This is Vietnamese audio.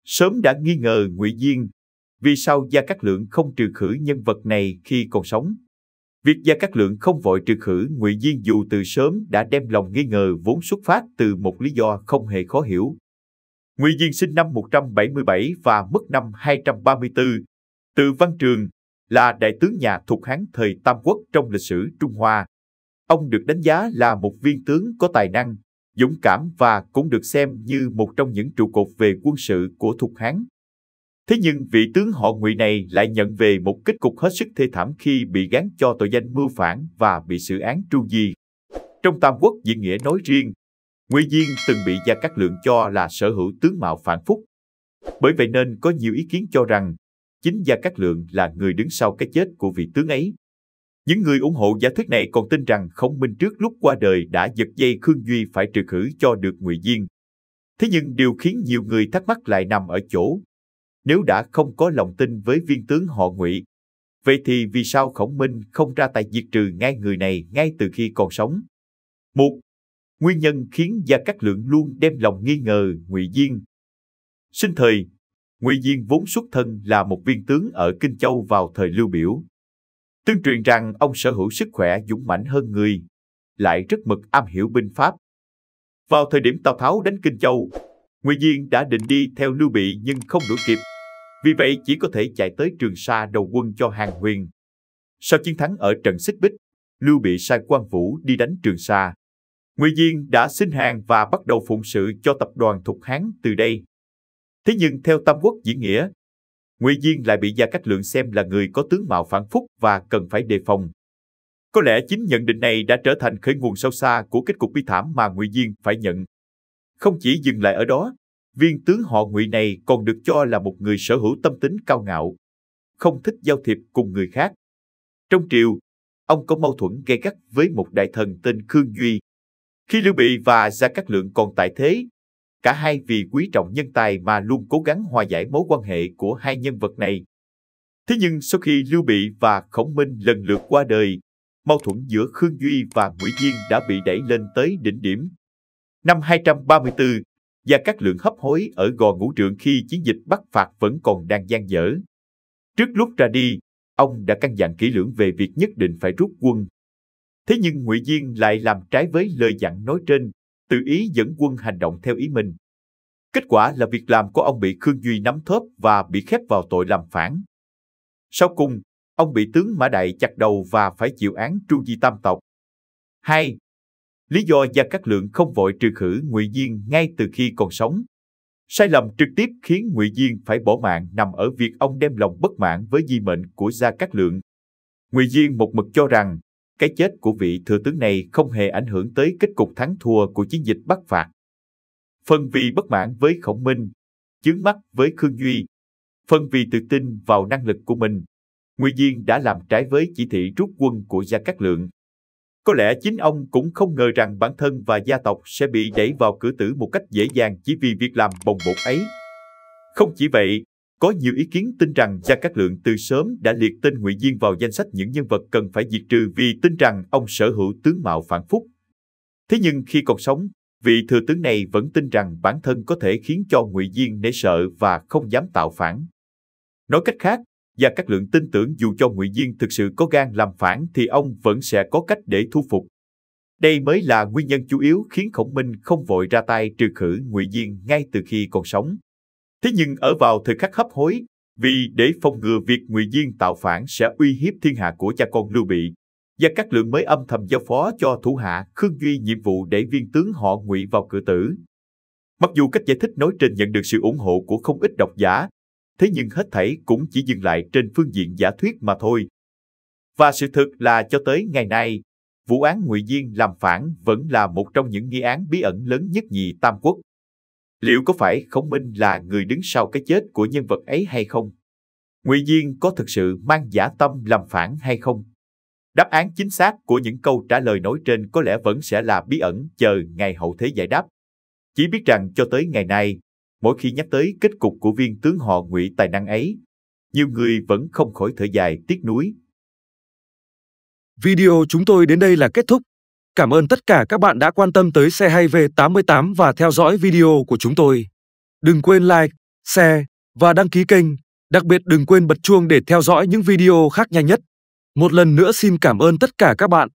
sớm đã nghi ngờ Ngụy Diên. Vì sao Gia Cát Lượng không trừ khử nhân vật này khi còn sống? Việc Gia Cát Lượng không vội trừ khử Ngụy Diên dù từ sớm đã đem lòng nghi ngờ vốn xuất phát từ một lý do không hề khó hiểu. Ngụy Diên sinh năm 177 và mất năm 234. Từ Văn Trường, là đại tướng nhà Thục Hán thời Tam Quốc trong lịch sử Trung Hoa. Ông được đánh giá là một viên tướng có tài năng, dũng cảm và cũng được xem như một trong những trụ cột về quân sự của Thục Hán. Thế nhưng vị tướng họ Ngụy này lại nhận về một kết cục hết sức thê thảm khi bị gán cho tội danh mưu phản và bị xử án tru di. Trong Tam Quốc Diễn Nghĩa nói riêng, Ngụy Diên từng bị Gia Cát Lượng cho là sở hữu tướng mạo phản phúc. Bởi vậy nên có nhiều ý kiến cho rằng chính Gia Cát Lượng là người đứng sau cái chết của vị tướng ấy. Những người ủng hộ giả thuyết này còn tin rằng Khổng Minh trước lúc qua đời đã giật dây Khương Duy phải trừ khử cho được Ngụy Diên. Thế nhưng điều khiến nhiều người thắc mắc lại nằm ở chỗ, nếu đã không có lòng tin với viên tướng họ Ngụy, vậy thì vì sao Khổng Minh không ra tay diệt trừ ngay người này ngay từ khi còn sống? Một, nguyên nhân khiến Gia Cát Lượng luôn đem lòng nghi ngờ Ngụy Diên. Sinh thời, Ngụy Diên vốn xuất thân là một viên tướng ở Kinh Châu vào thời Lưu Biểu. Tương truyền rằng ông sở hữu sức khỏe dũng mãnh hơn người, lại rất mực am hiểu binh pháp. Vào thời điểm Tào Tháo đánh Kinh Châu, Ngụy Diên đã định đi theo Lưu Bị nhưng không đuổi kịp, vì vậy chỉ có thể chạy tới Trường Sa đầu quân cho Hàn Huyền. Sau chiến thắng ở trận Xích Bích, Lưu Bị sai Quan Vũ đi đánh Trường Sa. Ngụy Diên đã xin hàng và bắt đầu phụng sự cho tập đoàn Thục Hán từ đây. Thế nhưng theo Tam Quốc Diễn Nghĩa, Ngụy Diên lại bị Gia Cát Lượng xem là người có tướng mạo phản phúc và cần phải đề phòng. Có lẽ chính nhận định này đã trở thành khởi nguồn sâu xa của kết cục bi thảm mà Ngụy Diên phải nhận. Không chỉ dừng lại ở đó, viên tướng họ Ngụy này còn được cho là một người sở hữu tâm tính cao ngạo, không thích giao thiệp cùng người khác. Trong triều, ông có mâu thuẫn gay gắt với một đại thần tên Khương Duy. Khi Lưu Bị và Gia Cát Lượng còn tại thế, cả hai vì quý trọng nhân tài mà luôn cố gắng hòa giải mối quan hệ của hai nhân vật này. Thế nhưng sau khi Lưu Bị và Khổng Minh lần lượt qua đời, mâu thuẫn giữa Khương Duy và Ngụy Diên đã bị đẩy lên tới đỉnh điểm. Năm 234, Gia Cát Lượng hấp hối ở Gò Ngũ Trượng khi chiến dịch Bắc phạt vẫn còn đang dang dở. Trước lúc ra đi, ông đã căn dặn kỹ lưỡng về việc nhất định phải rút quân. Thế nhưng Ngụy Diên lại làm trái với lời dặn nói trên, tự ý dẫn quân hành động theo ý mình. Kết quả là việc làm của ông bị Khương Duy nắm thóp và bị khép vào tội làm phản. Sau cùng, ông bị tướng Mã Đại chặt đầu và phải chịu án tru di tam tộc. 2. Lý do Gia Cát Lượng không vội trừ khử Ngụy Diên ngay từ khi còn sống. Sai lầm trực tiếp khiến Ngụy Diên phải bỏ mạng nằm ở việc ông đem lòng bất mãn với di mệnh của Gia Cát Lượng. Ngụy Diên một mực cho rằng cái chết của vị thừa tướng này không hề ảnh hưởng tới kết cục thắng thua của chiến dịch Bắc phạt. Phần vì bất mãn với Khổng Minh, chướng mắt với Khương Duy, phần vì tự tin vào năng lực của mình, Ngụy Diên đã làm trái với chỉ thị rút quân của Gia Cát Lượng. Có lẽ chính ông cũng không ngờ rằng bản thân và gia tộc sẽ bị đẩy vào cửa tử một cách dễ dàng chỉ vì việc làm bồng bột ấy. Không chỉ vậy, có nhiều ý kiến tin rằng Gia Cát Lượng từ sớm đã liệt tên Ngụy Diên vào danh sách những nhân vật cần phải diệt trừ vì tin rằng ông sở hữu tướng mạo phản phúc. Thế nhưng khi còn sống, vị thừa tướng này vẫn tin rằng bản thân có thể khiến cho Ngụy Diên nể sợ và không dám tạo phản. Nói cách khác, Gia Cát Lượng tin tưởng dù cho Ngụy Diên thực sự có gan làm phản thì ông vẫn sẽ có cách để thu phục. Đây mới là nguyên nhân chủ yếu khiến Khổng Minh không vội ra tay trừ khử Ngụy Diên ngay từ khi còn sống. Thế nhưng ở vào thời khắc hấp hối, vì để phòng ngừa việc Ngụy Diên tạo phản sẽ uy hiếp thiên hạ của cha con Lưu Bị, Gia Cát Lượng mới âm thầm giao phó cho thủ hạ Khương Duy nhiệm vụ để viên tướng họ Ngụy vào cửa tử. Mặc dù cách giải thích nói trên nhận được sự ủng hộ của không ít độc giả, thế nhưng hết thảy cũng chỉ dừng lại trên phương diện giả thuyết mà thôi. Và sự thực là cho tới ngày nay, vụ án Ngụy Diên làm phản vẫn là một trong những nghi án bí ẩn lớn nhất nhì Tam Quốc. Liệu có phải Khổng Minh là người đứng sau cái chết của nhân vật ấy hay không? Ngụy Diên có thực sự mang dã tâm làm phản hay không? Đáp án chính xác của những câu trả lời nói trên có lẽ vẫn sẽ là bí ẩn chờ ngày hậu thế giải đáp. Chỉ biết rằng cho tới ngày nay, mỗi khi nhắc tới kết cục của viên tướng họ Ngụy tài năng ấy, nhiều người vẫn không khỏi thở dài tiếc nuối. Video chúng tôi đến đây là kết thúc. Cảm ơn tất cả các bạn đã quan tâm tới Xe Hay V88 và theo dõi video của chúng tôi. Đừng quên like, share và đăng ký kênh. Đặc biệt đừng quên bật chuông để theo dõi những video khác nhanh nhất. Một lần nữa xin cảm ơn tất cả các bạn.